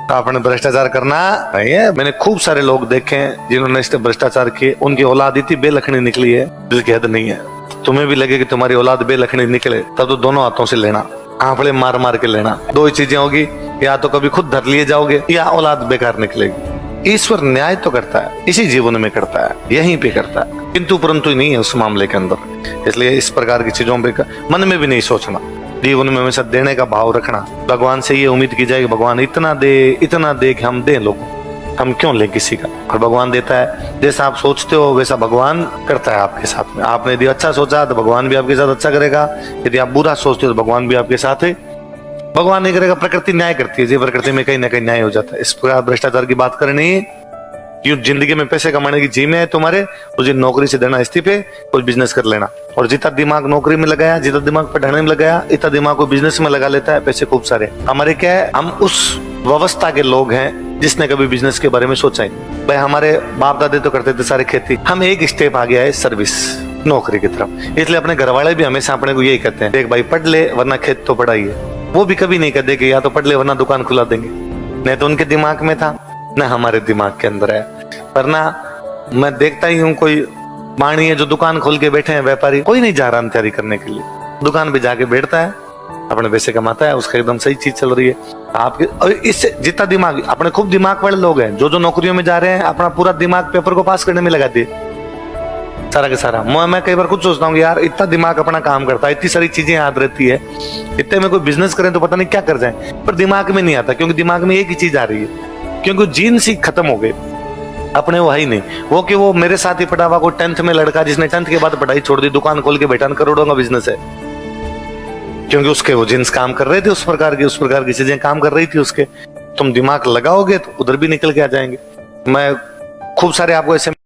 तो आपने भ्रष्टाचार करना नहीं है। मैंने खूब सारे लोग देखे हैं जिन्होंने इस भ्रष्टाचार किए, उनकी औलाद इतनी बेलखनी निकली है जिसकी हद नहीं है। तुम्हें भी लगे कि तुम्हारी औलाद बेलखनी निकले तब तो दोनों हाथों से लेना, आंकड़े मार मार के लेना। दो ही चीजें होगी, या तो कभी खुद धर लिए जाओगे या औलाद बेकार निकलेगी। ईश्वर न्याय तो करता है, इसी जीवन में करता है, यहीं पे करता है, किंतु परंतु नहीं है उस मामले के अंदर। इसलिए इस प्रकार की चीजों पे मन में भी नहीं सोचना। जीवन में हमेशा देने का भाव रखना। भगवान से ये उम्मीद की जाए कि भगवान इतना दे कि हम दें लोगों, हम क्यों लें किसी का। और भगवान देता है, जैसा आप सोचते हो वैसा भगवान करता है आपके साथ में। आपने यदि अच्छा सोचा तो भगवान भी आपके साथ अच्छा करेगा, यदि आप बुरा सोचते हो तो भगवान भी आपके साथ है। भगवान नहीं करेगा, प्रकृति न्याय करती है जी, प्रकृति में कहीं ना कहीं न्याय हो जाता है। इस प्रकार भ्रष्टाचार की बात करनी, यूं जिंदगी में पैसे कमाने की जी में है तुम्हारे, मुझे नौकरी से देना इस्तीफे, कुछ बिजनेस कर लेना। और जितना दिमाग नौकरी में लगाया, जितना दिमाग पढ़ने में लगाया, इतना दिमाग को बिजनेस में लगा लेता है, पैसे खूब सारे। हमारे क्या है, हम उस व्यवस्था के लोग हैं जिसने कभी बिजनेस के बारे में सोचा ही। भाई हमारे बाप दादे तो करते थे सारे खेती, हम एक स्टेप आ गया है सर्विस नौकरी की तरफ। इसलिए अपने घर वाले भी हमेशा अपने को यही कहते हैं, देख भाई पढ़ ले वरना खेत तो पढ़ाई है। वो भी कभी नहीं कहते कि या तो पढ़ ले वरना दुकान खुला देंगे। नहीं तो उनके दिमाग में था, न हमारे दिमाग के अंदर है। वरना मैं देखता ही हूँ, कोई वाणी है जो दुकान खोल के बैठे हैं व्यापारी, कोई नहीं जा रहा तैयारी करने के लिए, दुकान पे जाके बैठता है, अपने पैसे कमाता है, उसका एकदम सही चीज चल रही है। आपके और इससे जितना दिमाग, अपने खूब दिमाग वाले लोग हैं जो नौकरियों में जा रहे हैं, अपना पूरा दिमाग पेपर को पास करने में लगा दिए सारा का सारा। मैं कई बार खुद सोचता हूँ यार इतना दिमाग अपना काम करता है, इतनी सारी चीजें याद रहती है, इतने में कोई बिजनेस करें तो पता नहीं क्या कर जाए, पर दिमाग में नहीं आता, क्योंकि दिमाग में एक ही चीज आ रही है, क्योंकि जीन सी खत्म हो गए अपने। वो है ही नहीं वो कि वो मेरे साथ ही पढ़ा हुआ कोई 10th में लड़का जिसने 10th के बाद पढ़ाई छोड़ दी, दुकान खोल के बैठा, करोड़ों का बिजनेस है, क्योंकि उसके वो जीन्स काम कर रहे थे, उस प्रकार की चीजें काम कर रही थी उसके। तुम दिमाग लगाओगे तो उधर भी निकल के आ जाएंगे। मैं खूब सारे आपको ऐसे